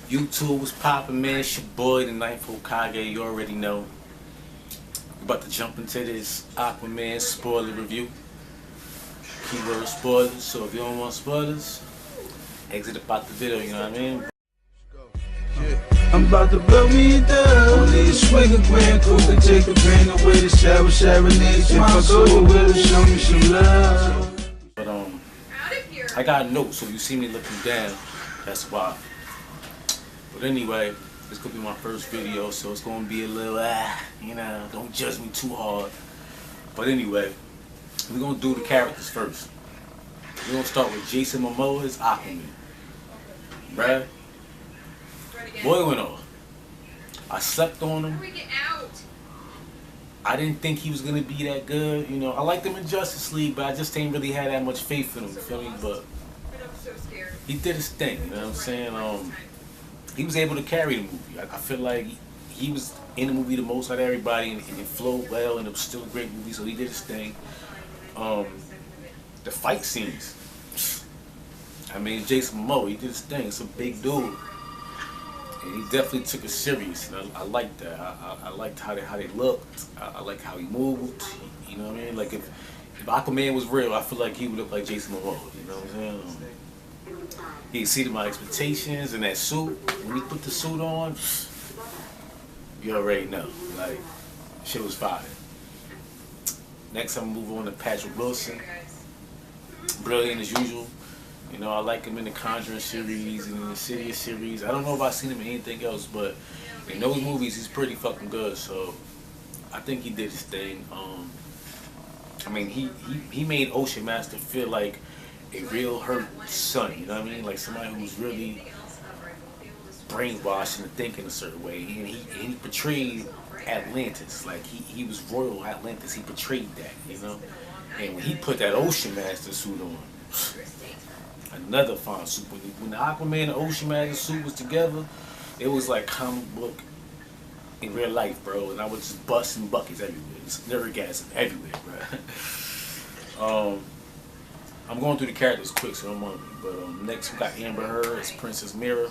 YouTube was popping, man. It's your boy, the Ninth Hokage. You already know. We're about to jump into this Aquaman spoiler review. Keyword spoilers. So if you don't want spoilers, exit about the video. You know what I mean? I'm about to blow me down. Only a swing of grand cool can take the pain away. The shower, serenade. If I go, you will show me some love. But I got a note, so if you see me looking down, that's why. But anyway, this could be my first video, so it's gonna be a little you know, don't judge me too hard. But anyway, we're gonna do the characters first. We're gonna start with Jason Momoa as Aquaman. Bruh, boy went off. I slept on him. I didn't think he was gonna be that good. You know, I liked him in Justice League, but I just ain't really had that much faith in him. You feel me? But he did his thing. You know what I'm saying? He was able to carry the movie. I feel like he was in the movie the most out of everybody, and it flowed well, and it was still a great movie. So he did his thing. The fight scenes. I mean, Jason Momoa, he did his thing. It's a big dude. And he definitely took it serious, and I liked that. I liked how they looked. I liked how he moved. You know what I mean? Like if Aquaman was real, I feel like he would look like Jason Momoa. You know what I'm saying? He exceeded my expectations in that suit. When he put the suit on, you already know. Like, shit was fire. Next, I'm gonna move on to Patrick Wilson. Brilliant as usual. You know, I like him in the Conjuring series and in the Insidious series. I don't know if I've seen him in anything else, but in those movies, he's pretty fucking good. So I think he did his thing. I mean, he made Ocean Master feel like a real hurt son. You know what I mean? Like somebody who was really brainwashed into thinking a certain way. And he portrayed Atlantis. Like he was royal Atlantis. He portrayed that. You know. And when he put that Ocean Master suit on. Another fine suit. When the Aquaman and the Ocean Master suit was together, it was like comic book in real life, bro. And I was just busting buckets everywhere. Just nerdgasm everywhere, bro. I'm going through the characters quick, so I'm on me. But next we got Amber Heard as Princess Mira.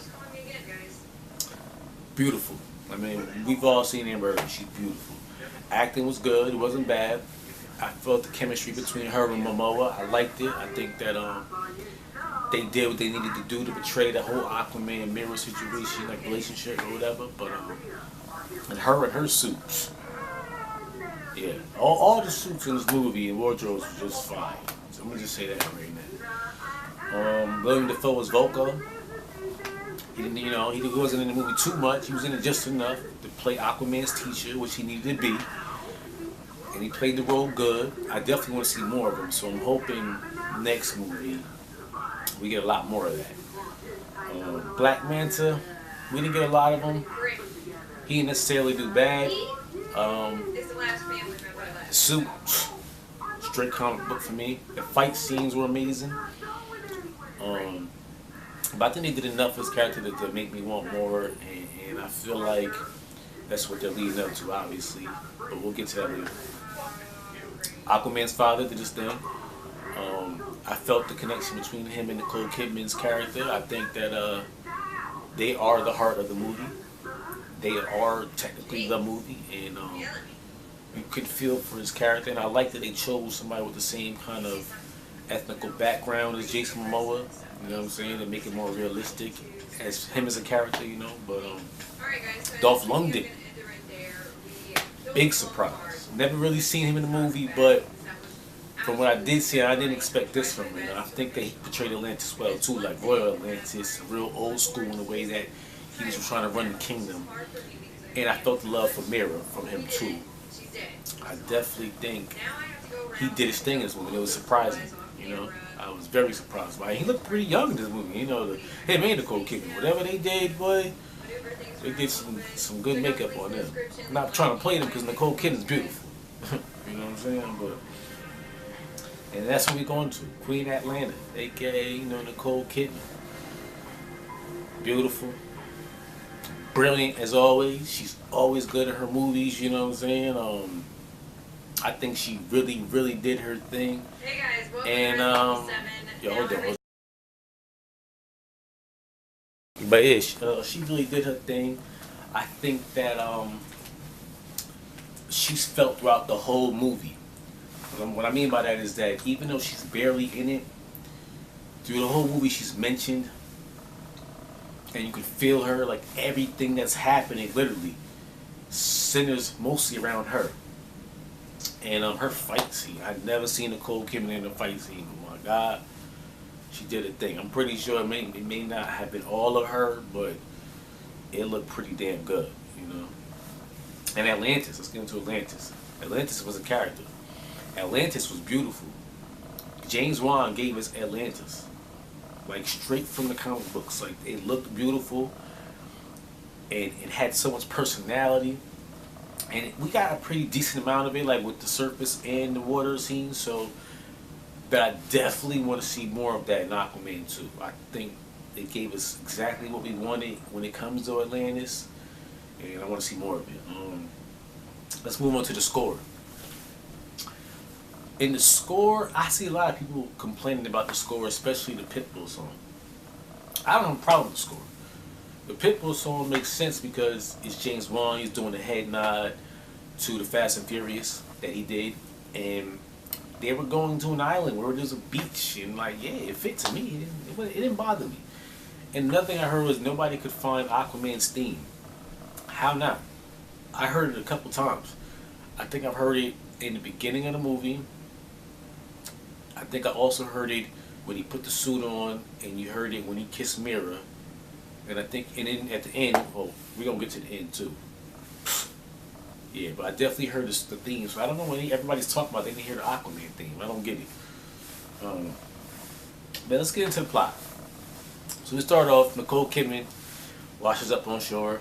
Beautiful. I mean, we've all seen Amber Heard. She's beautiful. Acting was good. It wasn't bad. I felt the chemistry between her and Momoa. I liked it. I think that they did what they needed to do to portray the whole Aquaman and Mira situation, like relationship or whatever. But and her suits, yeah, all the suits in this movie and wardrobes were just fine. So let me just say that right now. William Dafoe was Volko. He didn't, you know, he wasn't in the movie too much. He was in it just enough to play Aquaman's teacher, which he needed to be. And he played the role good. I definitely want to see more of him, so I'm hoping next movie we get a lot more of that. Black Manta, we didn't get a lot of him. He didn't necessarily do bad. Suit, straight comic book for me. The fight scenes were amazing. But I think they did enough of his character to make me want more, and I feel like that's what they're leading up to, obviously. But we'll get to that later. Aquaman's father did his thing. I felt the connection between him and Nicole Kidman's character. I think that they are the heart of the movie. They are technically the movie, and you could feel for his character. And I like that they chose somebody with the same kind of ethnical background as Jason Momoa. You know what I'm saying? To make it more realistic as him as a character, you know. But Dolph Lundgren, big surprise. Never really seen him in the movie, but from what I did see, I didn't expect this from him. And I think that he portrayed Atlantis well too, like Royal Atlantis, real old school in the way that he was trying to run the kingdom. And I felt the love for Mira from him too. I definitely think he did his thing in this movie. It was surprising, you know. I was very surprised by it. He looked pretty young in this movie, you know. Him and Nicole Kidman, whatever they did, boy, they did some good makeup on them. I'm not trying to play them because Nicole Kidman's beautiful. You know what I'm saying? And that's what we're going to. Queen Atlanta, aka, you know, Nicole Kidman. Beautiful. Brilliant as always. She's always good in her movies, you know what I'm saying? I think she really, really did her thing. Hey guys, and hold on. But yeah, she really did her thing. I think that she's felt throughout the whole movie. What I mean by that is that even though she's barely in it, through the whole movie she's mentioned, and you can feel her, like everything that's happening literally centers mostly around her. And her fight scene, I've never seen Nicole Kidman in a fight scene. Oh my God, she did a thing. I'm pretty sure it may not have been all of her, but it looked pretty damn good, you know. And Atlantis, let's get into Atlantis. Atlantis was a character. Atlantis was beautiful. James Wan gave us Atlantis, like straight from the comic books. Like it looked beautiful, and it had so much personality. And we got a pretty decent amount of it, like with the surface and the water scenes. So, but I definitely want to see more of that in Aquaman 2. I think they gave us exactly what we wanted when it comes to Atlantis, and I want to see more of it. Let's move on to the score. In the score, I see a lot of people complaining about the score, especially the Pitbull song. I don't have a problem with the score. The Pitbull song makes sense because it's James Wan. He's doing a head nod to the Fast and Furious that he did, and they were going to an island where there's a beach, and like, yeah, it fit to me. It didn't bother me. And another thing I heard was nobody could find Aquaman's theme. How not? I heard it a couple times. I think I've heard it in the beginning of the movie. I think I also heard it when he put the suit on, and you heard it when he kissed Mira. And I think, and then at the end, oh, we're going to get to the end too. Yeah, but I definitely heard the theme. So I don't know when everybody's talking about, they didn't hear the Aquaman theme. I don't get it. But let's get into the plot. So we start off, Nicole Kidman washes up on shore.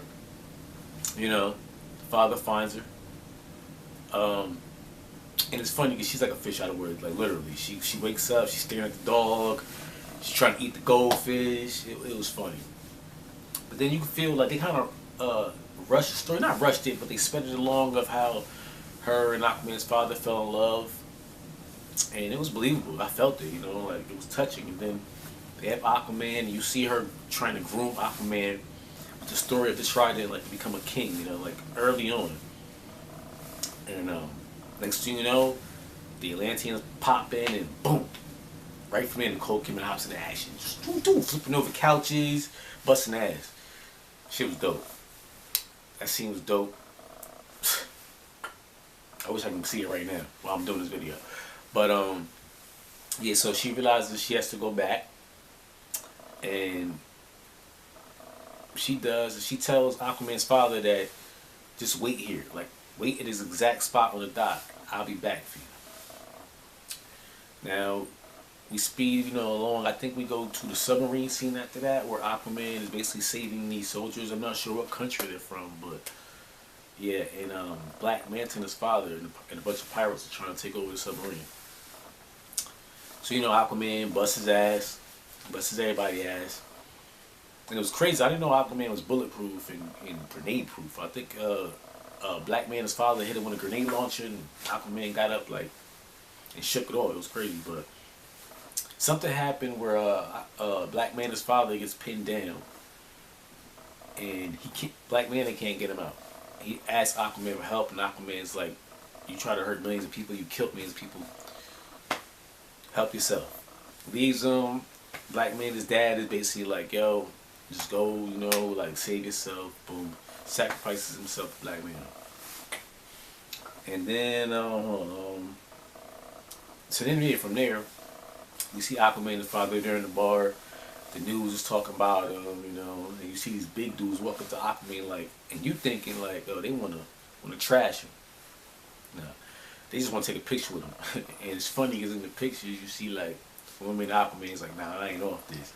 You know, father finds her. And it's funny because she's like a fish out of water, like literally. She wakes up, she's staring at the dog, she's trying to eat the goldfish. It was funny. But then you can feel like they kind of rushed the story, not rushed it, but they sped it along of how her and Aquaman's father fell in love. And it was believable. I felt it, you know, like it was touching. And then they have Aquaman, and you see her trying to groom Aquaman with the story of the trident, like to become a king, you know, like early on. And next thing you know, the Atlanteans pop in and boom, right from there, Nicole Kidman hops into action, just flipping over couches, busting ass. Shit was dope. That scene was dope. I wish I could see it right now while I'm doing this video. But yeah, so she realizes she has to go back, and she does. And she tells Aquaman's father that just wait here, like wait at his exact spot on the dock. I'll be back for you. Now we speed, you know, along. I think we go to the submarine scene after that, where Aquaman is basically saving these soldiers. I'm not sure what country they're from, but yeah, and Black Manta and his father and a bunch of pirates are trying to take over the submarine. So you know, Aquaman busts his ass, busts everybody's ass. And it was crazy. I didn't know Aquaman was bulletproof and grenade proof. I think Black Man's father hit him with a grenade launcher, and Aquaman got up like and shook it off. It was crazy, but something happened where Black Man's father gets pinned down, and Black Manta can't get him out. He asks Aquaman for help, and Aquaman's like, "You try to hurt millions of people, you killed millions of people. Help yourself." Leaves him. Black Man's dad is basically like, "Yo, just go, you know, like save yourself." Boom. Sacrifices himself for Black Manta. And then, so then yeah, from there, we see Aquaman and his father during the bar. The news is talking about him, you know, and you see these big dudes walk up to Aquaman like, and you thinking like, oh, they wanna trash him. No, they just want to take a picture with him. And it's funny because in the pictures you see like, woman Aquaman's like, nah, I ain't off this.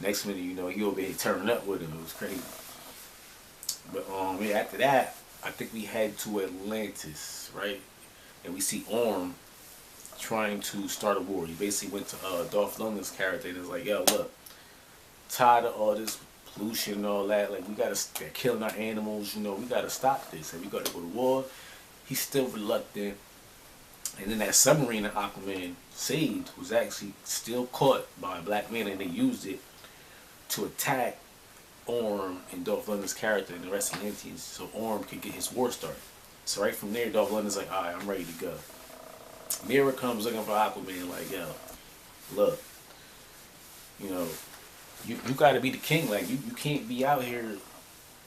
Next minute, you know, he over here turning up with him. It was crazy. But yeah, after that, I think we head to Atlantis, right? And we see Orm trying to start a war. He basically went to Dolph Lundgren's character and was like, yo, look, tired of all this pollution and all that. Like, they're killing our animals, you know, we gotta stop this. And we gotta go to war. He's still reluctant. And then that submarine that Aquaman saved was actually still caught by a Black man, and they used it to attack Orm and Dolph Lundgren's character and the rest of the Atlanteans, so Orm could get his war started. So right from there, Dolph Lundgren's like, all right, I'm ready to go. Mira comes looking for Aquaman, like, yo, look, you know, you got to be the king. Like, you can't be out here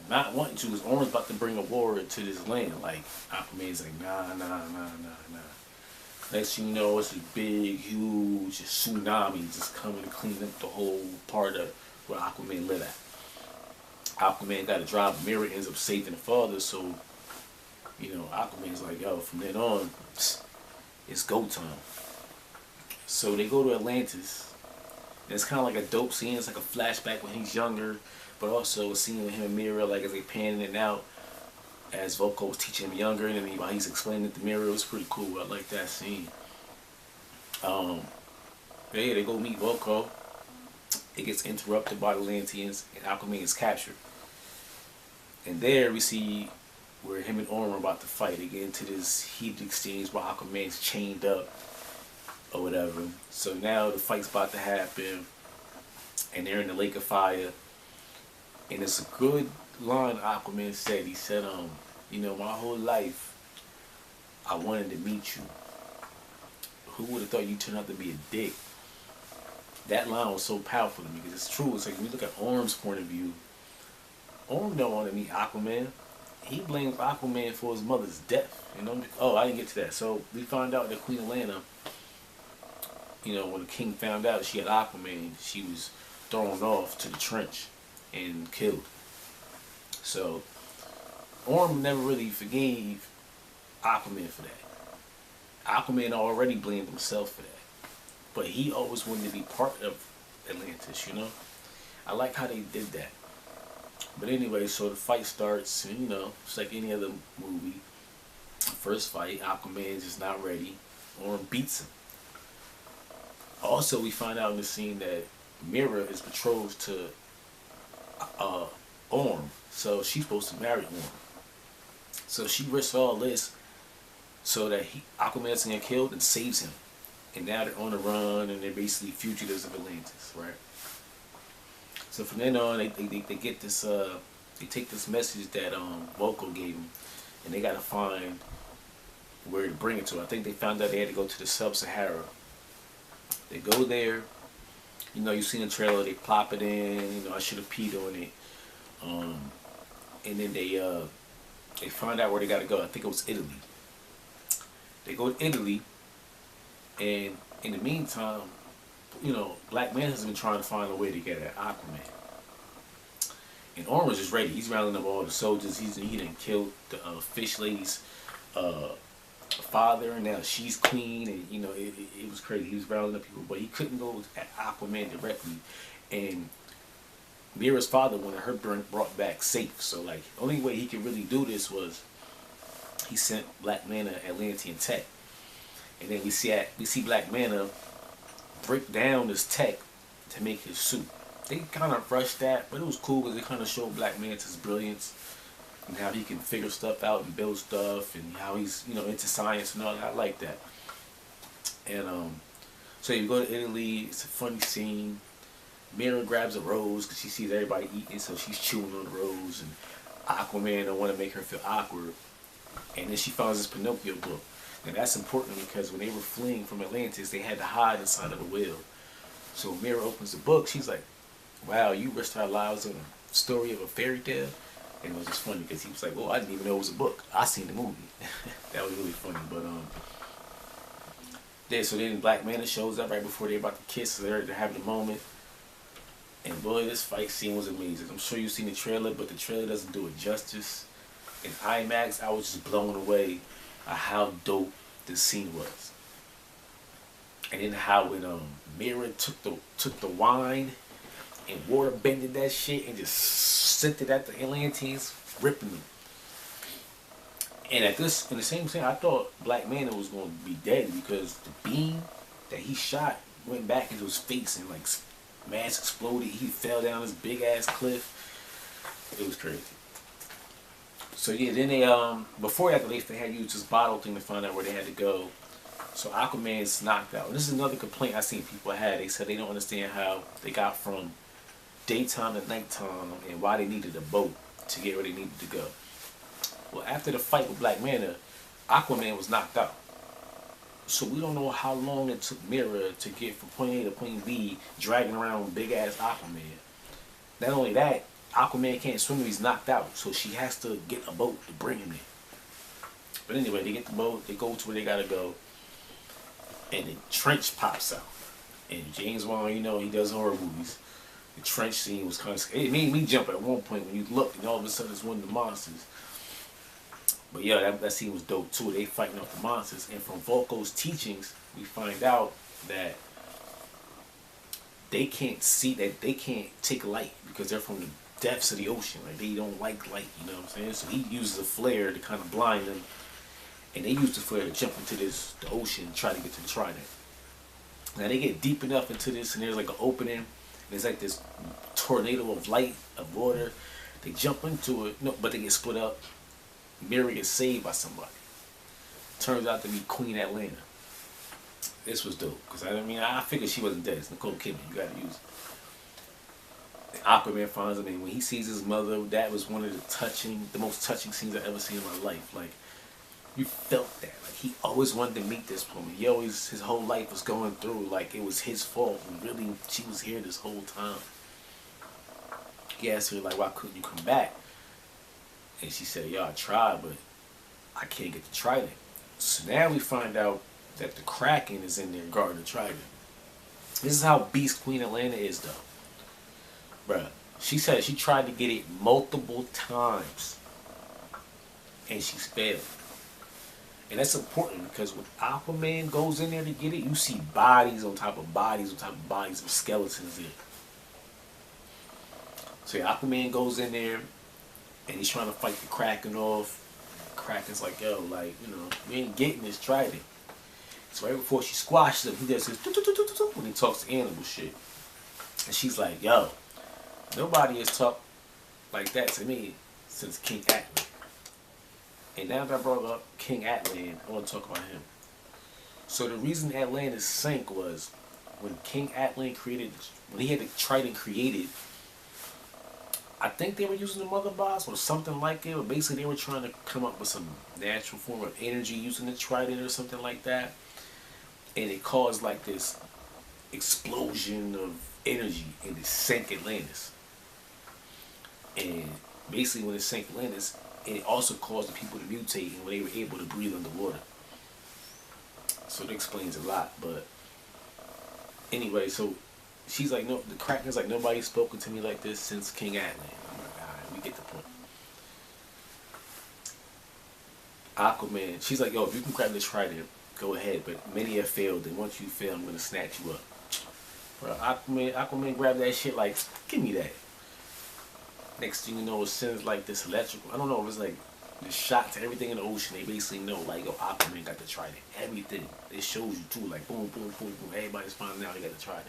not wanting to, because Orm's about to bring a war to this land. Like, Aquaman's like, nah. Next thing you know, it's a big, huge tsunami just coming to clean up the whole part of where Aquaman live at. Aquaman got to drop. Mira ends up saving the father, so, you know, Aquaman's like, yo, from then on, it's go time. So they go to Atlantis. And it's kind of like a dope scene. It's like a flashback when he's younger, but also a scene with him and Mira, like as they panning it out, as Volko was teaching him younger, and then while he's explaining it to Mira, it was pretty cool. I like that scene. Yeah, they go meet Volko. It gets interrupted by the Atlanteans, and Aquaman is captured. And there we see where him and Orm are about to fight. They get into this heated exchange while Aquaman's chained up or whatever. So now the fight's about to happen, and they're in the lake of fire. And it's a good line Aquaman said. He said, you know, my whole life I wanted to meet you. Who would have thought you turned out to be a dick? That line was so powerful to me, because it's true. It's like, when you look at Orm's point of view, Orm don't want to meet Aquaman. He blames Aquaman for his mother's death. You know? Oh, I didn't get to that. So we found out that Queen Atlanta, you know, when the king found out she had Aquaman, she was thrown off to the trench and killed. So Orm never really forgave Aquaman for that. Aquaman already blamed himself for that. But he always wanted to be part of Atlantis, you know? I like how they did that. But anyway, so the fight starts, and you know, it's like any other movie. First fight, Aquaman's just not ready. Orm beats him. Also, we find out in the scene that Mira is betrothed to Orm, so she's supposed to marry Orm. So she risks all this so that Aquaman's gonna get killed and saves him. And now they're on the run, and they're basically fugitives of Atlantis, right? So from then on, they get this, they take this message that Volko gave them, and they gotta find where to bring it to. I think they found out they had to go to the Sub-Sahara. They go there, you know, you seen the trailer, they plop it in, you know, I should have peed on it. And then they find out where they gotta go. I think it was Italy. They go to Italy, and in the meantime, you know, Black Man has been trying to find a way to get at Aquaman. And Orm was just ready. He's rounding up all the soldiers. He done killed the fish lady's father, and now she's queen, and you know, it was crazy. He was rounding up people, but he couldn't go at Aquaman directly. And Mira's father wanted her brought back safe. So like, the only way he could really do this was he sent Black Manta Atlantean tech. And then we see Black Manta break down this tech to make his suit. They kind of rushed that, but it was cool because they kind of showed Black Manta's brilliance and how he can figure stuff out and build stuff, and how he's, you know, into science and all that. I like that. And so you go to Italy. It's a funny scene. Mira grabs a rose because she sees everybody eating, so she's chewing on the rose, and Aquaman don't want to make her feel awkward. And then she finds this Pinocchio book. And that's important because when they were fleeing from Atlantis, they had to hide inside of the whale. So Mira opens the book. She's like, wow, you risked our lives on a story of a fairy tale? And it was just funny because he was like, well, I didn't even know it was a book. I seen the movie. That was really funny. But yeah, so then Black Manta shows up right before they're about to kiss. So they're having a moment. And boy, this fight scene was amazing. I'm sure you've seen the trailer, but the trailer doesn't do it justice. In IMAX, I was just blown away at how dope this scene was. And then how when Mira took the wine and water bended that shit and just sent it at the Atlanteans, ripping them. And in the same thing, I thought Black Manta was going to be dead because the beam that he shot went back into his face and like mass exploded. He fell down this big ass cliff. It was crazy. So yeah, then they before that they had used this bottle thing to find out where they had to go. So Aquaman's knocked out. And this is another complaint I seen people had. They said they don't understand how they got from daytime to nighttime and why they needed a boat to get where they needed to go. Well, after the fight with Black Manta, Aquaman was knocked out. So we don't know how long it took Mera to get from point A to point B, dragging around big ass Aquaman. Not only that, Aquaman can't swim if he's knocked out, so she has to get a boat to bring him in. But anyway, they get the boat, they go to where they gotta go, and the trench pops out. And James Wan, you know, he does horror movies. The trench scene was kind of scary. It made me jump at one point when you look, and all of a sudden it's one of the monsters. But yeah, that scene was dope too. They fighting off the monsters, and from Volko's teachings, we find out that they can't see, that they can't take light because they're from the depths of the ocean. Like, they don't like light, you know what I'm saying? So he uses a flare to kind of blind them, and they use the flare to jump into the ocean and try to get to the trident. Now they get deep enough into this, and there's like an opening, and there's like this tornado of light, of water. They jump into it, no, but they get split up. Mary gets saved by somebody. Turns out to be Queen Atlanta. This was dope, because I figured she wasn't dead. It's Nicole Kidman, you gotta use it. Aquaman finds him, and when he sees his mother, that was one of the most touching scenes I've ever seen in my life. Like, you felt that. Like, he always wanted to meet this woman. His whole life was going through like it was his fault, and really she was here this whole time. He asked her, like, why couldn't you come back? And she said, yo, I tried, but I can't get the trident. So now we find out that the Kraken is in there guarding the trident. This is how beast Queen Atlanta is, though. Bruh, she said she tried to get it multiple times, and she's failed. And that's important, because when Aquaman goes in there to get it, you see bodies on top of bodies on top of bodies of skeletons there. So yeah, Aquaman goes in there, and he's trying to fight the Kraken off. Kraken's like, yo, like, you know, we ain't getting this trident. So right before she squashes him, he does his when he talks to animal shit. And she's like, yo, nobody has talked like that to me since King Atlan. And now that I brought up King Atlan, I want to talk about him. So the reason Atlantis sank was when King Atlan when he had the trident created, I think they were using the mother box or something like it, but basically they were trying to come up with some natural form of energy using the trident or something like that. And it caused like this explosion of energy, and it sank Atlantis. And basically when it sank Atlantis, it also caused the people to mutate, and when they were able to breathe underwater. So it explains a lot, but anyway, so she's like, no, the Kraken's like, nobody's spoken to me like this since King Atlan. I'm like, alright, we get the point. Aquaman, she's like, yo, if you can grab the trident, go ahead, but many have failed, and once you fail, I'm gonna snatch you up. Bro, Aquaman grabbed that shit like, give me that. Next thing you know, it sends like this electrical, I don't know, it was like the shot to everything in the ocean. They basically know, like, yo, Aquaman got the trident. Everything. It shows you too, like, boom, boom, boom, boom. Everybody's finding out he got the trident.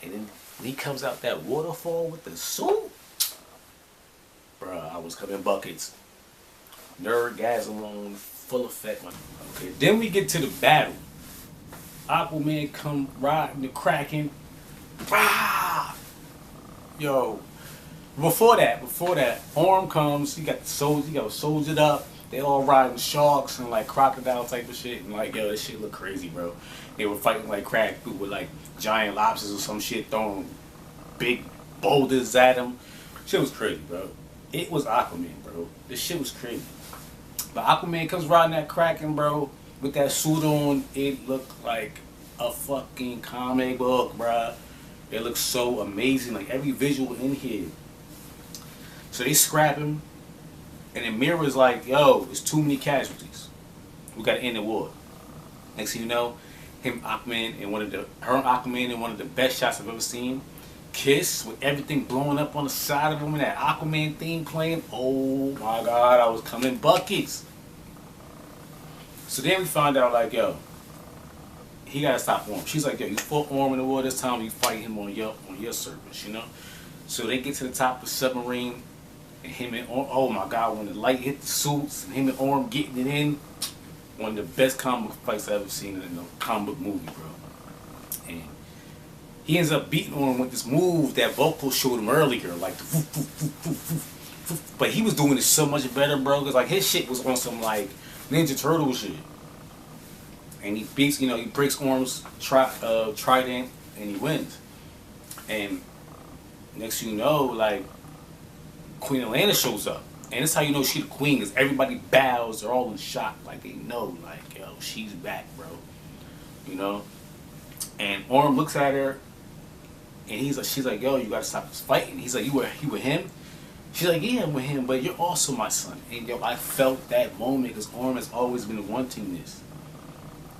And then when he comes out that waterfall with the suit, bruh, I was coming buckets. Nerdgasm on full effect. Okay, then we get to the battle. Aquaman come riding the Kraken. Ah! Yo. Before that, Orm comes, he got soldiered up. They all riding sharks and like crocodile type of shit. And like, yo, this shit look crazy, bro. They were fighting like crack with like giant lobsters or some shit, throwing big boulders at them. Shit was crazy, bro. It was Aquaman, bro. This shit was crazy. But Aquaman comes riding that Kraken, bro, with that suit on. It looked like a fucking comic book, bro. It looks so amazing. Like every visual in here. So they scrap him, and then Mira's like, yo, there's too many casualties. We gotta end the war. Next thing you know, her and Aquaman in one of the best shots I've ever seen. Kiss with everything blowing up on the side of him and that Aquaman theme playing. Oh my god, I was coming buckets. So then we found out, like, yo, he gotta stop Orm. She's like, yo, you fought Orm in the war this time, you fight him on your service, you know? So they get to the top of the submarine. And him and Orm, oh my god, when the light hit the suits and him and Orm getting it in, one of the best comic book fights I've ever seen in a comic book movie, bro. And he ends up beating on him with this move that Vocal showed him earlier, like the woof, woof, woof, woof, woof, woof. But he was doing it so much better, bro. Cause like his shit was on some like Ninja Turtle shit. And he beats, you know, he breaks Orm's trident and he wins. And next thing you know, like Queen Atlanta shows up. And that's how you know she the queen, because everybody bows, they're all in shock. Like they know, like, yo, she's back, bro. You know? And Orm looks at her and she's like, yo, you gotta stop this fighting. He's like, you with him? She's like, yeah, I'm with him, but you're also my son. And yo, I felt that moment because Orm has always been wanting this.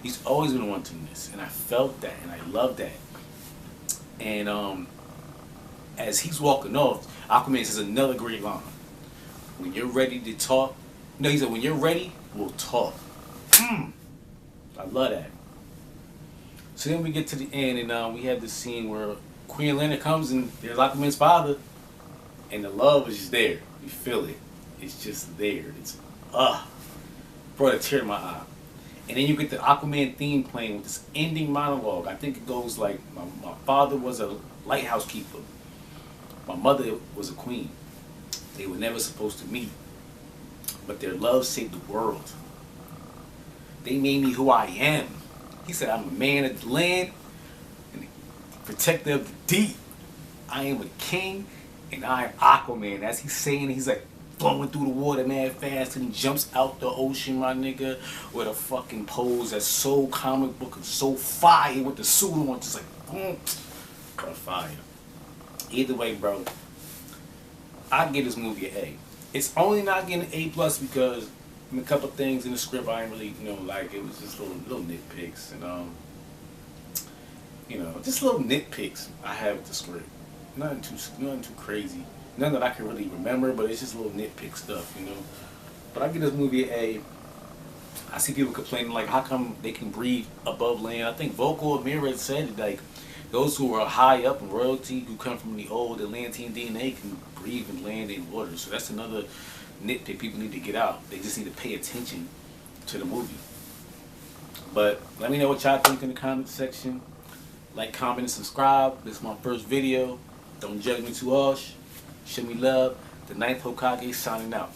He's always been wanting this. And I felt that and I love that. And as he's walking off, Aquaman says another great line. When you're ready to talk, no, he said, when you're ready, we'll talk. I love that. So then we get to the end, and we have this scene where Queen Atlanta comes, and there's Aquaman's father, and the love is just there. You feel it. It's just there. It's, brought a tear to my eye. And then you get the Aquaman theme playing with this ending monologue. I think it goes like, my father was a lighthouse keeper. My mother was a queen. They were never supposed to meet, but their love saved the world. They made me who I am. He said, I'm a man of the land and a protector of the deep. I am a king and I am Aquaman. As he's saying, he's like flowing through the water mad fast and he jumps out the ocean, my nigga, with a fucking pose that's so comic book and so fire with the suit on, just like, boom, fire. Either way, bro, I give this movie an A. It's only not getting an A+ because a couple things in the script I ain't really, like. It was just little nitpicks and just little nitpicks I have with the script. Nothing too crazy. None that I can really remember, but it's just little nitpick stuff, But I give this movie an A. I see people complaining like, how come they can breathe above land? I think Vocal Amira said it, like, those who are high up in royalty, who come from the old Atlantean DNA, can breathe and land in water. So that's another nitpick people need to get out. They just need to pay attention to the movie. But let me know what y'all think in the comment section. Like, comment, and subscribe. This is my first video. Don't judge me too harsh. Show me love. The 9th Hokage signing out.